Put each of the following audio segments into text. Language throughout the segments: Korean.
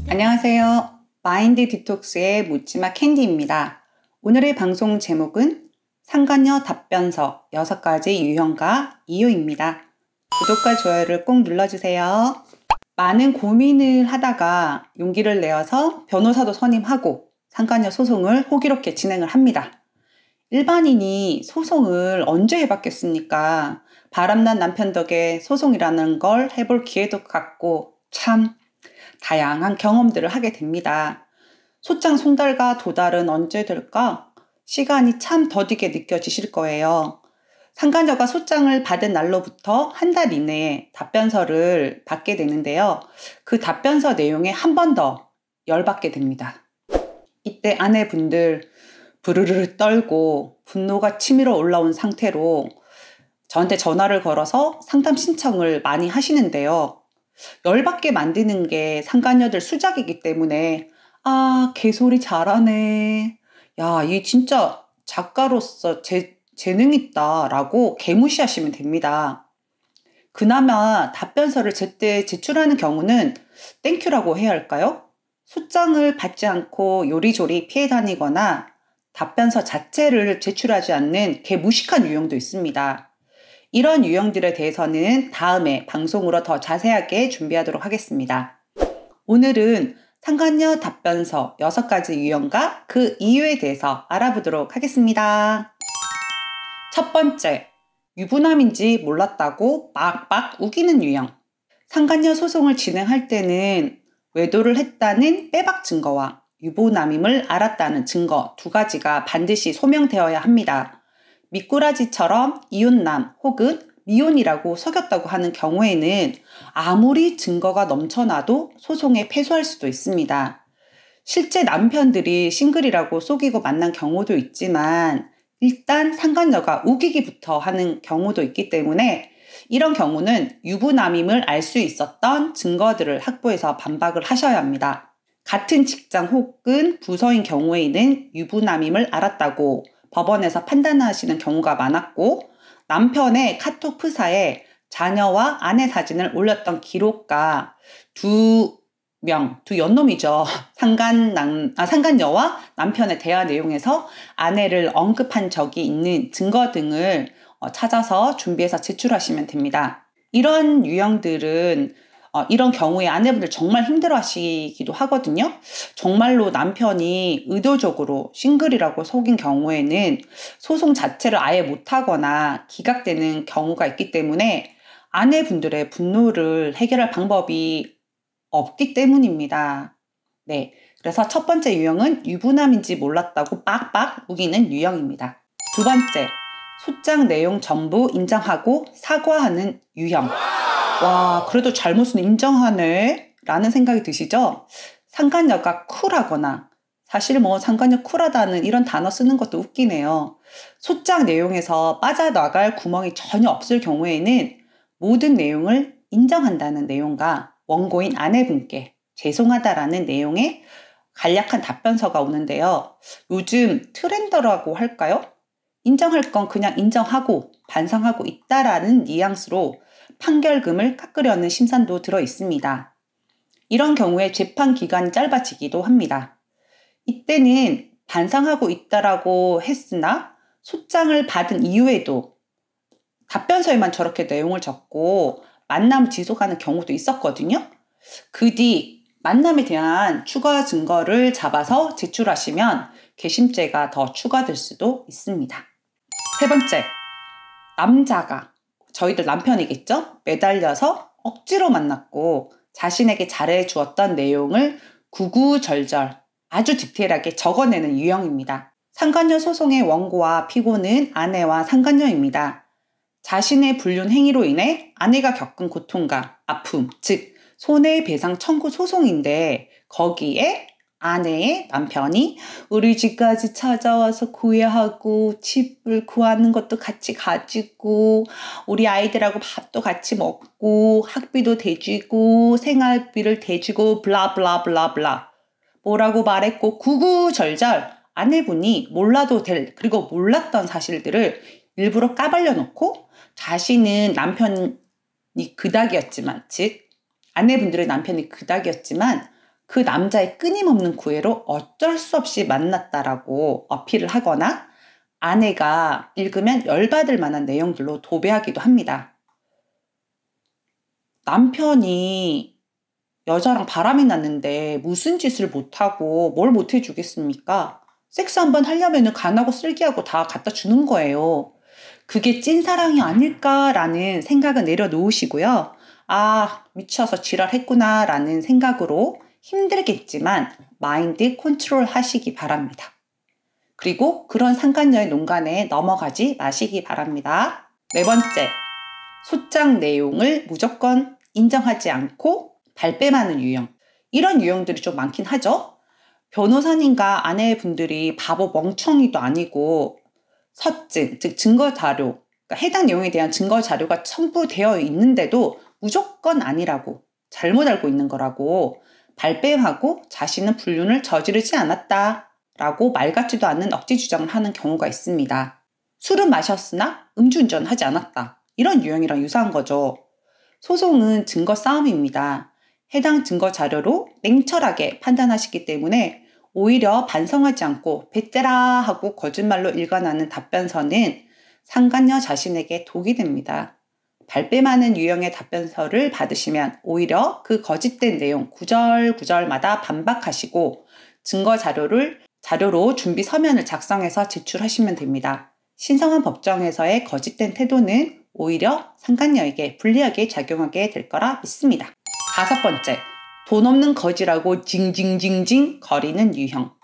안녕하세요. 마인드 디톡스의 묻지마 캔디입니다. 오늘의 방송 제목은 상간녀 답변서 6가지 유형과 이유입니다. 구독과 좋아요를 꼭 눌러주세요. 많은 고민을 하다가 용기를 내어서 변호사도 선임하고 상간녀 소송을 호기롭게 진행을 합니다. 일반인이 소송을 언제 해봤겠습니까? 바람난 남편 덕에 소송이라는 걸 해볼 기회도 갖고 참 다양한 경험들을 하게 됩니다. 소장 송달과 도달은 언제 될까? 시간이 참 더디게 느껴지실 거예요. 상간녀가 소장을 받은 날로부터 한 달 이내에 답변서를 받게 되는데요. 그 답변서 내용에 한 번 더 열받게 됩니다. 이때 아내분들 부르르 떨고 분노가 치밀어 올라온 상태로 저한테 전화를 걸어서 상담 신청을 많이 하시는데요. 열받게 만드는 게 상간녀들 수작이기 때문에 개소리 잘하네. 야, 이 진짜 작가로서 재능 있다 라고 개무시하시면 됩니다. 그나마 답변서를 제때 제출하는 경우는 땡큐라고 해야 할까요? 소장을 받지 않고 요리조리 피해 다니거나 답변서 자체를 제출하지 않는 개무식한 유형도 있습니다. 이런 유형들에 대해서는 다음에 방송으로 더 자세하게 준비하도록 하겠습니다. 오늘은 상간녀 답변서 6가지 유형과 그 이유에 대해서 알아보도록 하겠습니다. 첫 번째, 유부남인지 몰랐다고 빡빡 우기는 유형. 상간녀 소송을 진행할 때는 외도를 했다는 빼박 증거와 유부남임을 알았다는 증거 2가지가 반드시 소명되어야 합니다. 미꾸라지처럼 이혼남 혹은 미혼이라고 속였다고 하는 경우에는 아무리 증거가 넘쳐나도 소송에 패소할 수도 있습니다. 실제 남편들이 싱글이라고 속이고 만난 경우도 있지만 일단 상간녀가 우기기부터 하는 경우도 있기 때문에 이런 경우는 유부남임을 알 수 있었던 증거들을 확보해서 반박을 하셔야 합니다. 같은 직장 혹은 부서인 경우에는 유부남임을 알았다고 법원에서 판단하시는 경우가 많았고 남편의 카톡 프사에 자녀와 아내 사진을 올렸던 기록과 두 연놈이죠. 상간녀와 남편의 대화 내용에서 아내를 언급한 적이 있는 증거 등을 찾아서 준비해서 제출하시면 됩니다. 이런 유형들은 이런 경우에 아내분들 정말 힘들어 하시기도 하거든요. 정말로 남편이 의도적으로 싱글이라고 속인 경우에는 소송 자체를 아예 못하거나 기각되는 경우가 있기 때문에 아내분들의 분노를 해결할 방법이 없기 때문입니다. 네, 그래서 첫 번째 유형은 유부남인지 몰랐다고 빡빡 우기는 유형입니다. 두 번째, 소장 내용 전부 인정하고 사과하는 유형. 와, 그래도 잘못은 인정하네 라는 생각이 드시죠? 상간녀가 쿨하거나 사실 상간녀 쿨하다는 이런 단어 쓰는 것도 웃기네요. 소장 내용에서 빠져나갈 구멍이 전혀 없을 경우에는 모든 내용을 인정한다는 내용과 원고인 아내분께 죄송하다라는 내용의 간략한 답변서가 오는데요. 요즘 트렌드라고 할까요? 인정할 건 그냥 인정하고 반성하고 있다라는 뉘앙스로 판결금을 깎으려는 심산도 들어 있습니다. 이런 경우에 재판 기간이 짧아지기도 합니다. 이때는 반성하고 있다라고 했으나 소장을 받은 이후에도 답변서에만 저렇게 내용을 적고 만남을 지속하는 경우도 있었거든요. 그 뒤 만남에 대한 추가 증거를 잡아서 제출하시면 괘씸죄가 더 추가될 수도 있습니다. 세 번째, 남자가 저희들 남편이겠죠? 매달려서 억지로 만났고 자신에게 잘해주었던 내용을 구구절절 아주 디테일하게 적어내는 유형입니다. 상간녀 소송의 원고와 피고는 아내와 상간녀입니다. 자신의 불륜 행위로 인해 아내가 겪은 고통과 아픔, 즉 손해배상 청구 소송인데 거기에 아내의 남편이 우리 집까지 찾아와서 구애하고 집을 구하는 것도 같이 가지고 우리 아이들하고 밥도 같이 먹고 학비도 대주고 생활비를 대주고 블라블라블라블라 뭐라고 말했고 구구절절 아내분이 몰라도 될, 그리고 몰랐던 사실들을 일부러 까발려 놓고 자신은 남편이 그닥이었지만, 즉 아내분들의 남편이 그닥이었지만 그 남자의 끊임없는 구애로 어쩔 수 없이 만났다라고 어필을 하거나 아내가 읽으면 열받을 만한 내용들로 도배하기도 합니다. 남편이 여자랑 바람이 났는데 무슨 짓을 못하고 뭘 못해주겠습니까? 섹스 한번 하려면 간하고 쓸기하고 다 갖다 주는 거예요. 그게 찐사랑이 아닐까라는 생각은 내려놓으시고요. 아, 미쳐서 지랄했구나 라는 생각으로 힘들겠지만 마인드 컨트롤 하시기 바랍니다. 그리고 그런 상간녀의 농간에 넘어가지 마시기 바랍니다. 네 번째, 소장 내용을 무조건 인정하지 않고 발뺌하는 유형. 이런 유형들이 좀 많긴 하죠. 변호사님과 아내분들이 바보 멍청이도 아니고 서증, 즉 증거 자료, 그러니까 해당 내용에 대한 증거 자료가 첨부되어 있는데도 무조건 아니라고, 잘못 알고 있는 거라고 발뺌하고 자신은 불륜을 저지르지 않았다라고 말 같지도 않은 억지 주장을 하는 경우가 있습니다. 술은 마셨으나 음주운전하지 않았다. 이런 유형이랑 유사한 거죠. 소송은 증거 싸움입니다. 해당 증거 자료로 냉철하게 판단하시기 때문에 오히려 반성하지 않고 배째라 하고 거짓말로 일관하는 답변서는 상간녀 자신에게 독이 됩니다. 발뺌하는 유형의 답변서를 받으시면 오히려 그 거짓된 내용 구절구절마다 반박하시고 증거 자료로 준비 서면을 작성해서 제출하시면 됩니다. 신성한 법정에서의 거짓된 태도는 오히려 상간녀에게 불리하게 작용하게 될 거라 믿습니다. 다섯 번째, 돈 없는 거지라고 징징징징 거리는 유형.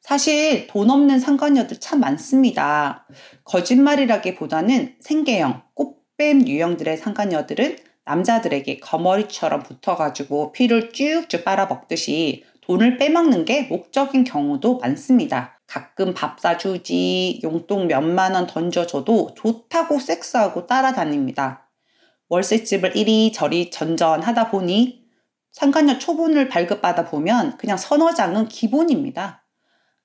사실 돈 없는 상간녀들 참 많습니다. 거짓말이라기보다는 생계형, 꽃뱀 유형들의 상간녀들은 남자들에게 거머리처럼 붙어가지고 피를 쭉쭉 빨아먹듯이 돈을 빼먹는 게 목적인 경우도 많습니다. 가끔 밥 사주지, 용돈 몇만 원 던져줘도 좋다고 섹스하고 따라다닙니다. 월세집을 이리저리 전전하다 보니 상간녀 초본을 발급받아 보면 그냥 서너 장은 기본입니다.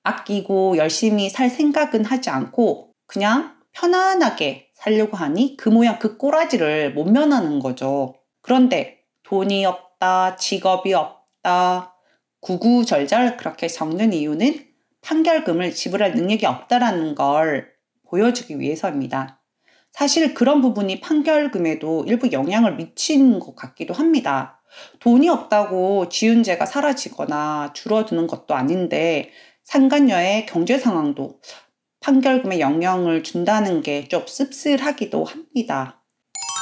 아끼고 열심히 살 생각은 하지 않고 그냥 편안하게 살려고 하니 그 모양 그 꼬라지를 못 면하는 거죠. 그런데 돈이 없다, 직업이 없다, 구구절절 그렇게 적는 이유는 판결금을 지불할 능력이 없다라는 걸 보여주기 위해서입니다. 사실 그런 부분이 판결금에도 일부 영향을 미치는 것 같기도 합니다. 돈이 없다고 지은 죄가 사라지거나 줄어드는 것도 아닌데 상간녀의 경제 상황도 판결금에 영향을 준다는 게 좀 씁쓸하기도 합니다.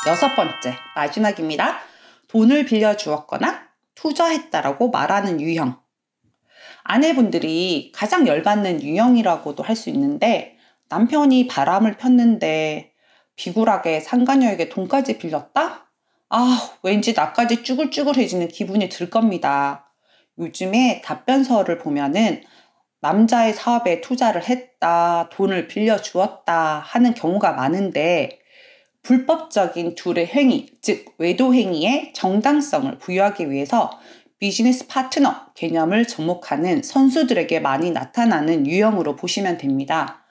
여섯 번째, 마지막입니다. 돈을 빌려주었거나 투자했다라고 말하는 유형. 아내분들이 가장 열받는 유형이라고도 할 수 있는데 남편이 바람을 폈는데 비굴하게 상간녀에게 돈까지 빌렸다? 아, 왠지 나까지 쭈글쭈글해지는 기분이 들 겁니다. 요즘에 답변서를 보면은 남자의 사업에 투자를 했다, 돈을 빌려주었다 하는 경우가 많은데 불법적인 둘의 행위, 즉 외도 행위의 정당성을 부여하기 위해서 비즈니스 파트너 개념을 접목하는 선수들에게 많이 나타나는 유형으로 보시면 됩니다.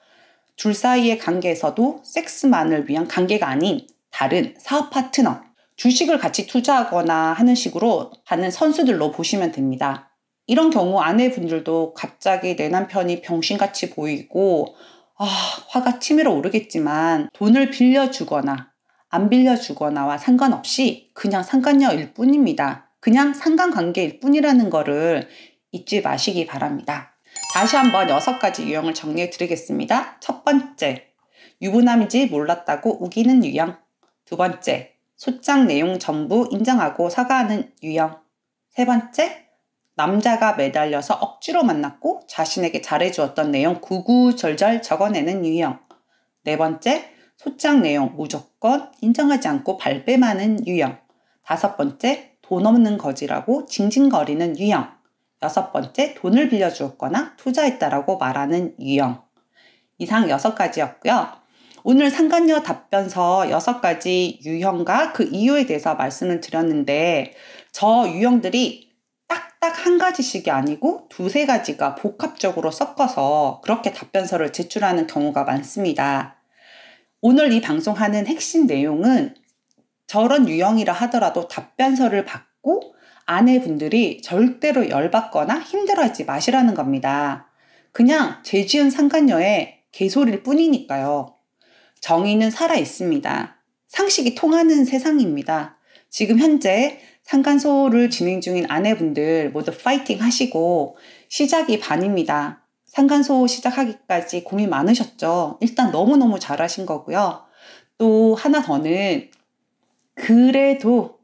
둘 사이의 관계에서도 섹스만을 위한 관계가 아닌 다른 사업 파트너, 주식을 같이 투자하거나 하는 식으로 하는 선수들로 보시면 됩니다. 이런 경우 아내분들도 갑자기 내 남편이 병신같이 보이고 화가 치밀어 오르겠지만 돈을 빌려주거나 안 빌려주거나와 상관없이 그냥 상간녀일 뿐입니다. 그냥 상관관계일 뿐이라는 거를 잊지 마시기 바랍니다. 다시 한번 6가지 유형을 정리해 드리겠습니다. 첫 번째, 유부남인지 몰랐다고 우기는 유형. 두 번째, 소장 내용 전부 인정하고 사과하는 유형. 세 번째, 남자가 매달려서 억지로 만났고 자신에게 잘해주었던 내용 구구절절 적어내는 유형. 네 번째, 소장 내용 무조건 인정하지 않고 발뺌하는 유형. 다섯 번째, 돈 없는 거지라고 징징거리는 유형. 여섯 번째, 돈을 빌려주었거나 투자했다라고 말하는 유형. 이상 6가지였고요. 오늘 상간녀 답변서 6가지 유형과 그 이유에 대해서 말씀을 드렸는데 저 유형들이 딱 딱딱 한 가지씩이 아니고 두세 가지가 복합적으로 섞어서 그렇게 답변서를 제출하는 경우가 많습니다. 오늘 이 방송하는 핵심 내용은 저런 유형이라 하더라도 답변서를 받고 아내분들이 절대로 열받거나 힘들어하지 마시라는 겁니다. 그냥 죄 지은 상간녀의 개소리일 뿐이니까요. 정의는 살아 있습니다. 상식이 통하는 세상입니다. 지금 현재 상간소를 진행 중인 아내분들 모두 파이팅 하시고 시작이 반입니다. 상간소 시작하기까지 고민 많으셨죠? 일단 너무너무 잘하신 거고요. 또 하나 더는 그래도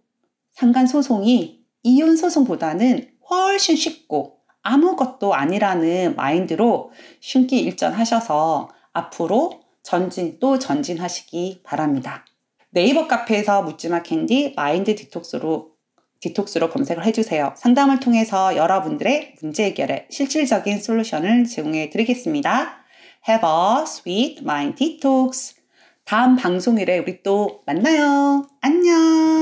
상간소송이 이혼소송보다는 훨씬 쉽고 아무것도 아니라는 마인드로 심기일전하셔서 앞으로 전진 또 전진하시기 바랍니다. 네이버 카페에서 묻지마 캔디 마인드 디톡스로 검색을 해주세요. 상담을 통해서 여러분들의 문제 해결에 실질적인 솔루션을 제공해 드리겠습니다. Have a sweet mind detox. 다음 방송일에 우리 또 만나요. 안녕.